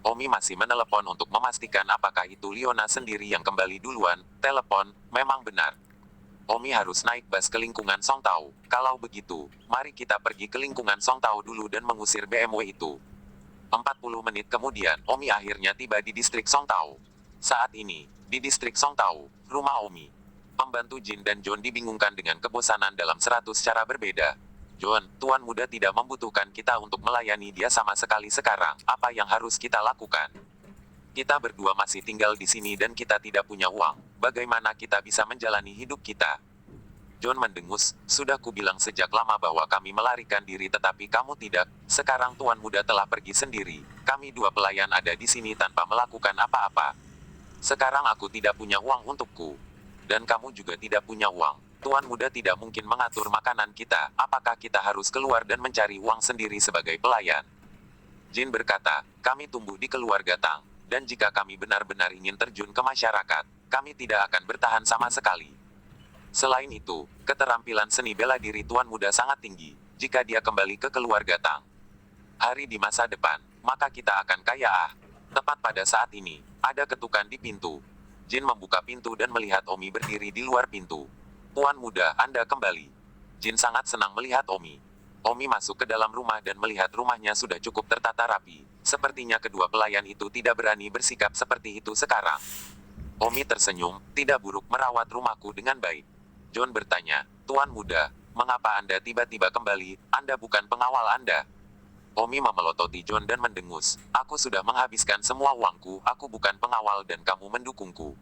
Omi masih menelepon untuk memastikan apakah itu Liona sendiri yang kembali duluan. Telepon, memang benar. Omi harus naik bus ke lingkungan Song Tao. Kalau begitu, mari kita pergi ke lingkungan Song Tao dulu dan mengusir BMW itu. 40 menit kemudian, Omi akhirnya tiba di distrik Song Tao. Saat ini, di distrik Song Tao, rumah Omi. Pembantu Jin dan John dibingungkan dengan kebosanan dalam 100 cara berbeda. John, Tuan Muda tidak membutuhkan kita untuk melayani dia sama sekali sekarang. Apa yang harus kita lakukan? Kita berdua masih tinggal di sini dan kita tidak punya uang. Bagaimana kita bisa menjalani hidup kita? John mendengus, sudah kubilang sejak lama bahwa kami melarikan diri tetapi kamu tidak. Sekarang Tuan Muda telah pergi sendiri. Kami dua pelayan ada di sini tanpa melakukan apa-apa. Sekarang aku tidak punya uang untukku. Dan kamu juga tidak punya uang. Tuan Muda tidak mungkin mengatur makanan kita. Apakah kita harus keluar dan mencari uang sendiri sebagai pelayan? Jin berkata, kami tumbuh di keluarga Tang. Dan jika kami benar-benar ingin terjun ke masyarakat, kami tidak akan bertahan sama sekali. Selain itu, keterampilan seni bela diri Tuan Muda sangat tinggi. Jika dia kembali ke keluarga Tang Hari di masa depan, maka kita akan kaya. Tepat pada saat ini, ada ketukan di pintu. Jin membuka pintu dan melihat Omi berdiri di luar pintu. Tuan Muda, Anda kembali. Jin sangat senang melihat Omi. Omi masuk ke dalam rumah dan melihat rumahnya sudah cukup tertata rapi. Sepertinya kedua pelayan itu tidak berani bersikap seperti itu sekarang. Omi tersenyum, tidak buruk merawat rumahku dengan baik. John bertanya, Tuan Muda, mengapa Anda tiba-tiba kembali? Anda bukan pengawal Anda. Omi memelototi John dan mendengus, aku sudah menghabiskan semua uangku, aku bukan pengawal dan kamu mendukungku.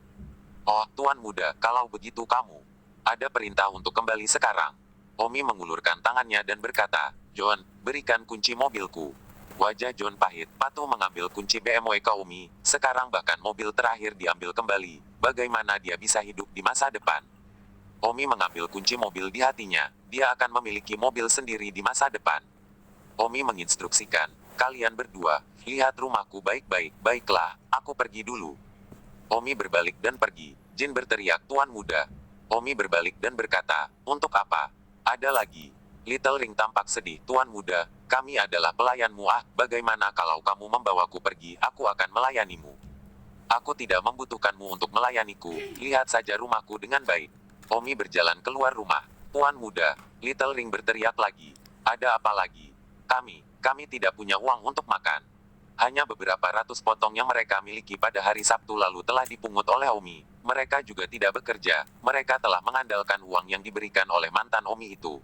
Oh, Tuan Muda, kalau begitu kamu ada perintah untuk kembali sekarang. Omi mengulurkan tangannya dan berkata, John, berikan kunci mobilku. Wajah John pahit, patuh mengambil kunci BMW ke Omi, sekarang bahkan mobil terakhir diambil kembali, bagaimana dia bisa hidup di masa depan? Omi mengambil kunci mobil di hatinya, dia akan memiliki mobil sendiri di masa depan. Omi menginstruksikan, kalian berdua, lihat rumahku baik-baik, baiklah, aku pergi dulu. Omi berbalik dan pergi, Jin berteriak, Tuan Muda. Omi berbalik dan berkata, untuk apa? Ada lagi. Little Ring tampak sedih, Tuan Muda, kami adalah pelayanmu. Bagaimana kalau kamu membawaku pergi, aku akan melayanimu. Aku tidak membutuhkanmu untuk melayaniku, lihat saja rumahku dengan baik. Omi berjalan keluar rumah. Tuan Muda, Little Ring berteriak lagi. Ada apa lagi? Kami tidak punya uang untuk makan. Hanya beberapa ratus potong yang mereka miliki pada hari Sabtu lalu telah dipungut oleh Omi. Mereka juga tidak bekerja, mereka telah mengandalkan uang yang diberikan oleh mantan Omi itu.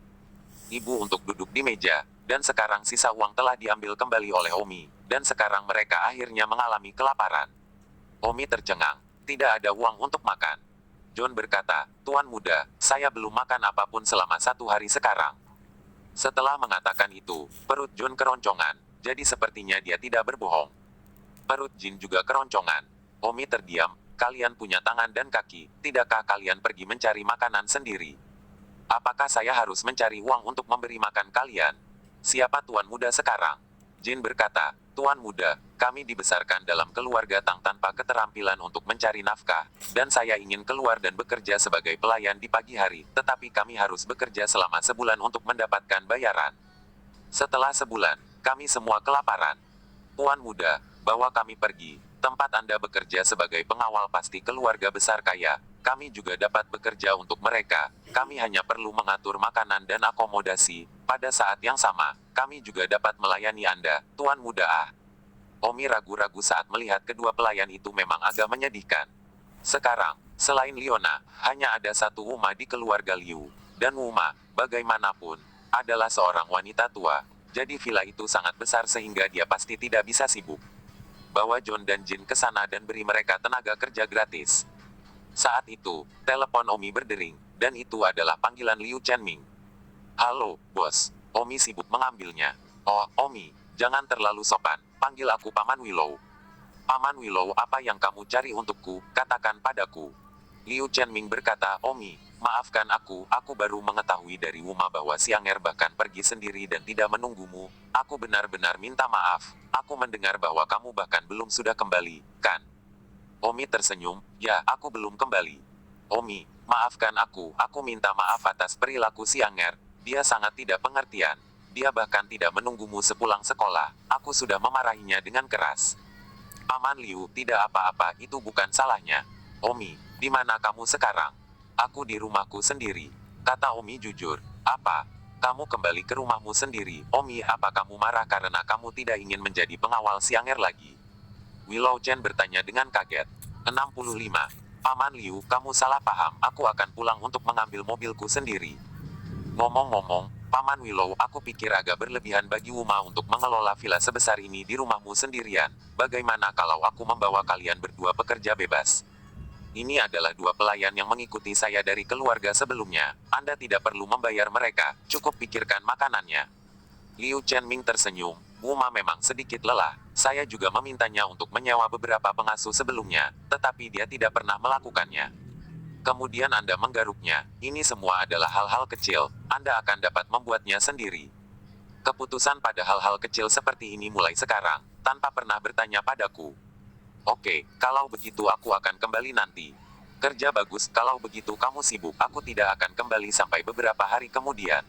Ibu untuk duduk di meja, dan sekarang sisa uang telah diambil kembali oleh Omi, dan sekarang mereka akhirnya mengalami kelaparan. Omi tercengang, tidak ada uang untuk makan. John berkata, Tuan Muda, saya belum makan apapun selama 1 hari sekarang. Setelah mengatakan itu, perut John keroncongan, jadi sepertinya dia tidak berbohong. Perut Jin juga keroncongan. Omi terdiam, kalian punya tangan dan kaki, tidakkah kalian pergi mencari makanan sendiri? Apakah saya harus mencari uang untuk memberi makan kalian? Siapa Tuan Muda sekarang? Jin berkata, Tuan Muda, kami dibesarkan dalam keluarga Tang tanpa keterampilan untuk mencari nafkah, dan saya ingin keluar dan bekerja sebagai pelayan di pagi hari, tetapi kami harus bekerja selama sebulan untuk mendapatkan bayaran. Setelah sebulan, kami semua kelaparan. Tuan Muda, bawa kami pergi. Tempat Anda bekerja sebagai pengawal pasti keluarga besar kaya. Kami juga dapat bekerja untuk mereka. Kami hanya perlu mengatur makanan dan akomodasi. Pada saat yang sama, kami juga dapat melayani Anda, Tuan Muda. Omi ragu-ragu saat melihat kedua pelayan itu memang agak menyedihkan. Sekarang, selain Liona, hanya ada satu Uma di keluarga Liu. Dan Uma, bagaimanapun, adalah seorang wanita tua. Jadi villa itu sangat besar sehingga dia pasti tidak bisa sibuk. Bawa John dan Jin ke sana dan beri mereka tenaga kerja gratis. Saat itu, telepon Omi berdering, dan itu adalah panggilan Liu Chenming. Halo, bos. Omi sibuk mengambilnya. Oh, Omi, jangan terlalu sopan, panggil aku Paman Willow. Paman Willow, apa yang kamu cari untukku, katakan padaku. Liu Chenming berkata, Omi, maafkan aku baru mengetahui dari Uma bahwa Xianger bahkan pergi sendiri dan tidak menunggumu. Aku benar-benar minta maaf. Aku mendengar bahwa kamu bahkan belum sudah kembali, kan? Omi tersenyum, ya, aku belum kembali. Omi, maafkan aku minta maaf atas perilaku Xianger. Dia sangat tidak pengertian. Dia bahkan tidak menunggumu sepulang sekolah. Aku sudah memarahinya dengan keras. Paman Liu, tidak apa-apa, itu bukan salahnya. Omi, di mana kamu sekarang? Aku di rumahku sendiri. Kata Omi jujur. Apa? Kamu kembali ke rumahmu sendiri. Omi, apa kamu marah karena kamu tidak ingin menjadi pengawal Xianger lagi? Willow Chen bertanya dengan kaget. 65. Paman Liu, kamu salah paham. Aku akan pulang untuk mengambil mobilku sendiri. Ngomong-ngomong, Paman Willow, aku pikir agak berlebihan bagi Uma untuk mengelola villa sebesar ini di rumahmu sendirian. Bagaimana kalau aku membawa kalian berdua bekerja bebas? Ini adalah dua pelayan yang mengikuti saya dari keluarga sebelumnya. Anda tidak perlu membayar mereka, cukup pikirkan makanannya. Liu Chenming tersenyum. Uma memang sedikit lelah. Saya juga memintanya untuk menyewa beberapa pengasuh sebelumnya, tetapi dia tidak pernah melakukannya. Kemudian Anda menggaruknya. Ini semua adalah hal-hal kecil. Anda akan dapat membuatnya sendiri. Keputusan pada hal-hal kecil seperti ini mulai sekarang, tanpa pernah bertanya padaku. Oke, kalau begitu aku akan kembali nanti. Kerja bagus, kalau begitu kamu sibuk. Aku tidak akan kembali sampai beberapa hari kemudian.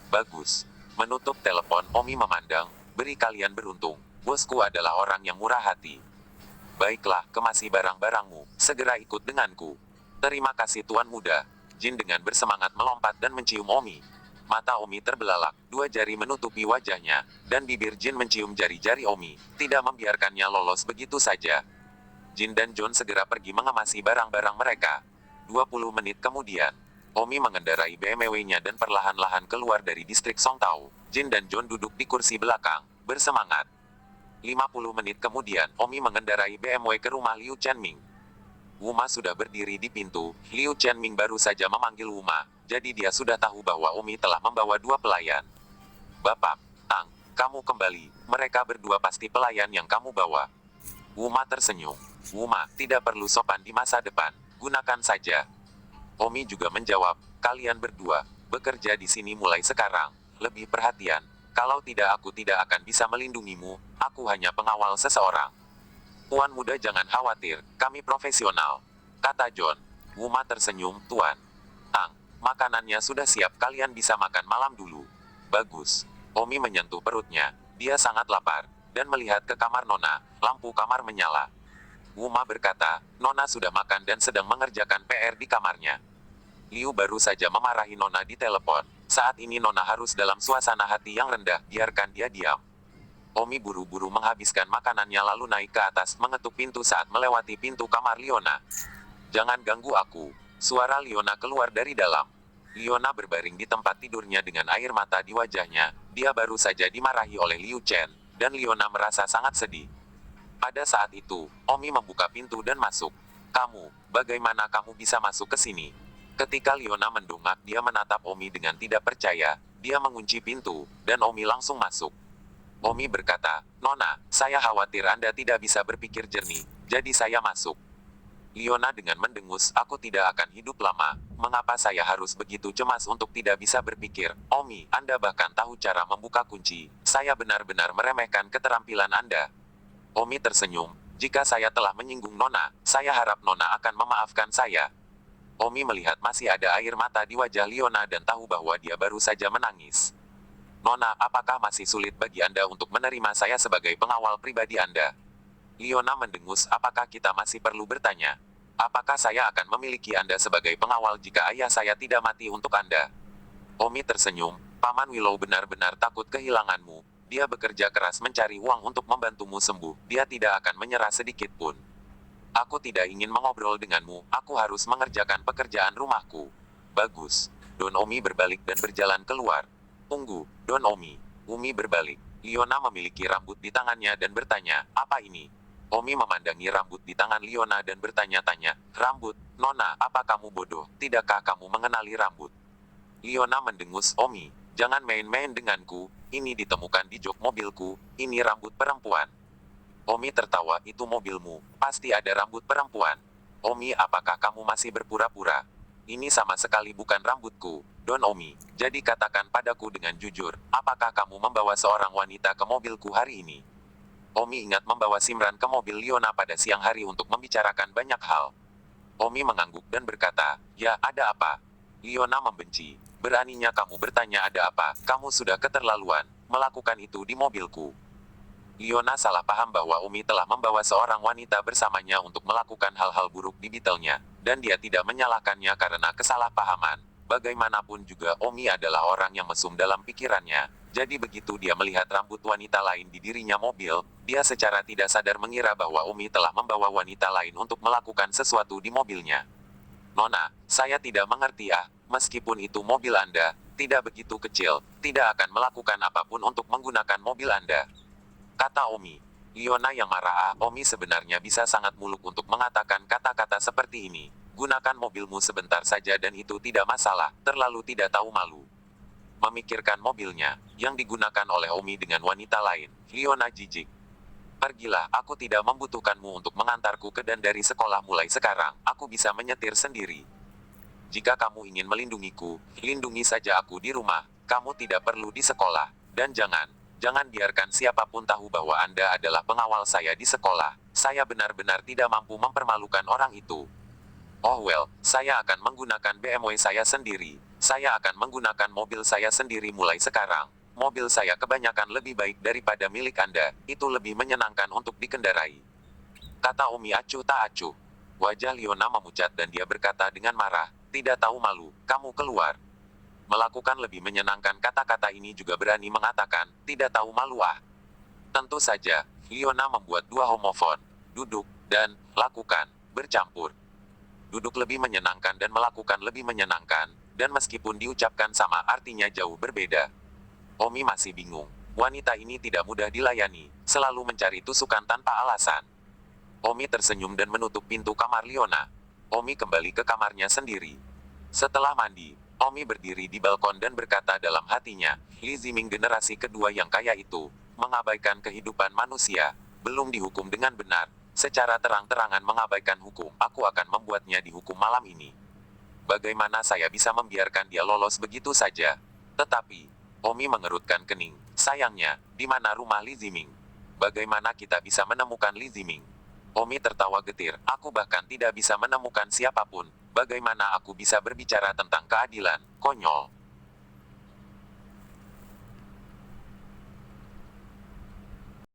Bagus. Menutup telepon, Omi memandang, beri kalian beruntung. Bosku adalah orang yang murah hati. Baiklah, kemasi barang-barangmu, segera ikut denganku. Terima kasih Tuan Muda. Jin dengan bersemangat melompat dan mencium Omi. Mata Omi terbelalak, dua jari menutupi wajahnya, dan bibir Jin mencium jari-jari Omi, tidak membiarkannya lolos begitu saja. Jin dan John segera pergi mengemasi barang-barang mereka. 20 menit kemudian, Omi mengendarai BMW-nya dan perlahan-lahan keluar dari distrik Songtao. Jin dan John duduk di kursi belakang, bersemangat. 50 menit kemudian, Omi mengendarai BMW ke rumah Liu Chenming. Uma sudah berdiri di pintu. Liu Chenming baru saja memanggil Uma, jadi dia sudah tahu bahwa Omi telah membawa dua pelayan. Bapak, Tang, kamu kembali. Mereka berdua pasti pelayan yang kamu bawa. Uma tersenyum. Uma, tidak perlu sopan di masa depan. Gunakan saja. Omi juga menjawab, kalian berdua, bekerja di sini mulai sekarang. Lebih perhatian. Kalau tidak aku tidak akan bisa melindungimu. Aku hanya pengawal seseorang. Tuan Muda jangan khawatir, kami profesional. Kata John. Uma tersenyum, Tuan. Tang, makanannya sudah siap, kalian bisa makan malam dulu. Bagus. Omi menyentuh perutnya, dia sangat lapar. Dan melihat ke kamar Nona, lampu kamar menyala. Uma berkata, Nona sudah makan dan sedang mengerjakan PR di kamarnya. Liu baru saja memarahi Nona di telepon. Saat ini Nona harus dalam suasana hati yang rendah, biarkan dia diam. Omi buru-buru menghabiskan makanannya lalu naik ke atas mengetuk pintu saat melewati pintu kamar Liona. Jangan ganggu aku. Suara Liona keluar dari dalam. Liona berbaring di tempat tidurnya dengan air mata di wajahnya. Dia baru saja dimarahi oleh Liu Chen, dan Liona merasa sangat sedih. Pada saat itu, Omi membuka pintu dan masuk. Kamu, bagaimana kamu bisa masuk ke sini? Ketika Liona mendongak, dia menatap Omi dengan tidak percaya. Dia mengunci pintu, dan Omi langsung masuk. Omi berkata, Nona, saya khawatir Anda tidak bisa berpikir jernih, jadi saya masuk. Liona dengan mendengus, aku tidak akan hidup lama. Mengapa saya harus begitu cemas untuk tidak bisa berpikir? Omi, Anda bahkan tahu cara membuka kunci. Saya benar-benar meremehkan keterampilan Anda. Omi tersenyum. Jika saya telah menyinggung Nona, saya harap Nona akan memaafkan saya. Omi melihat masih ada air mata di wajah Liona dan tahu bahwa dia baru saja menangis. Nona, apakah masih sulit bagi Anda untuk menerima saya sebagai pengawal pribadi Anda? Liona mendengus, apakah kita masih perlu bertanya? Apakah saya akan memiliki Anda sebagai pengawal jika ayah saya tidak mati untuk Anda? Omi tersenyum, Paman Willow benar-benar takut kehilanganmu. Dia bekerja keras mencari uang untuk membantumu sembuh. Dia tidak akan menyerah sedikit pun. Aku tidak ingin mengobrol denganmu, aku harus mengerjakan pekerjaan rumahku. Bagus. Don Omi berbalik dan berjalan keluar. Tunggu, Don Omi. Umi berbalik. Liona memiliki rambut di tangannya dan bertanya, apa ini? Omi memandangi rambut di tangan Liona dan bertanya-tanya, rambut, Nona, apa kamu bodoh? Tidakkah kamu mengenali rambut? Liona mendengus, Omi, jangan main-main denganku, ini ditemukan di jok mobilku, ini rambut perempuan. Omi tertawa, itu mobilmu, pasti ada rambut perempuan. Omi, apakah kamu masih berpura-pura? Ini sama sekali bukan rambutku, Don Omi, jadi katakan padaku dengan jujur, apakah kamu membawa seorang wanita ke mobilku hari ini? Omi ingat membawa Simran ke mobil Liona pada siang hari untuk membicarakan banyak hal. Omi mengangguk dan berkata, ya, ada apa? Liona membenci. Beraninya kamu bertanya ada apa, kamu sudah keterlaluan, melakukan itu di mobilku. Liona salah paham bahwa Omi telah membawa seorang wanita bersamanya untuk melakukan hal-hal buruk di Beetle-nya, dan dia tidak menyalahkannya karena kesalahpahaman. Bagaimanapun juga Omi adalah orang yang mesum dalam pikirannya. Jadi begitu dia melihat rambut wanita lain di dirinya mobil, dia secara tidak sadar mengira bahwa Omi telah membawa wanita lain untuk melakukan sesuatu di mobilnya. Nona, saya tidak mengerti meskipun itu mobil Anda, tidak begitu kecil, tidak akan melakukan apapun untuk menggunakan mobil Anda. Kata Omi. Liona yang marah, Omi sebenarnya bisa sangat muluk untuk mengatakan kata-kata seperti ini. Gunakan mobilmu sebentar saja dan itu tidak masalah, terlalu tidak tahu malu. Memikirkan mobilnya, yang digunakan oleh Omi dengan wanita lain, Liona jijik. Pergilah, aku tidak membutuhkanmu untuk mengantarku ke dan dari sekolah mulai sekarang, aku bisa menyetir sendiri. Jika kamu ingin melindungiku, lindungi saja aku di rumah, kamu tidak perlu di sekolah, dan jangan biarkan siapapun tahu bahwa Anda adalah pengawal saya di sekolah, saya benar-benar tidak mampu mempermalukan orang itu. Oh well, saya akan menggunakan BMW saya sendiri. Saya akan menggunakan mobil saya sendiri mulai sekarang. Mobil saya kebanyakan lebih baik daripada milik Anda. Itu lebih menyenangkan untuk dikendarai. Kata Omi acuh tak acuh. Wajah Liona memucat dan dia berkata dengan marah, tidak tahu malu, kamu keluar. Melakukan lebih menyenangkan kata-kata ini juga berani mengatakan, tidak tahu malu Tentu saja, Liona membuat dua homofon. Duduk, dan, lakukan, bercampur. Duduk lebih menyenangkan dan melakukan lebih menyenangkan. Dan meskipun diucapkan sama artinya jauh berbeda. Omi masih bingung. Wanita ini tidak mudah dilayani, selalu mencari tusukan tanpa alasan. Omi tersenyum dan menutup pintu kamar Liona. Omi kembali ke kamarnya sendiri. Setelah mandi, Omi berdiri di balkon dan berkata dalam hatinya, Li Ziming generasi kedua yang kaya itu, mengabaikan kehidupan manusia, belum dihukum dengan benar, secara terang-terangan mengabaikan hukum, aku akan membuatnya dihukum malam ini. Bagaimana saya bisa membiarkan dia lolos begitu saja? Tetapi, Omi mengerutkan kening. Sayangnya, di mana rumah Li Ziming? Bagaimana kita bisa menemukan Li Ziming? Omi tertawa getir. Aku bahkan tidak bisa menemukan siapapun. Bagaimana aku bisa berbicara tentang keadilan? Konyol.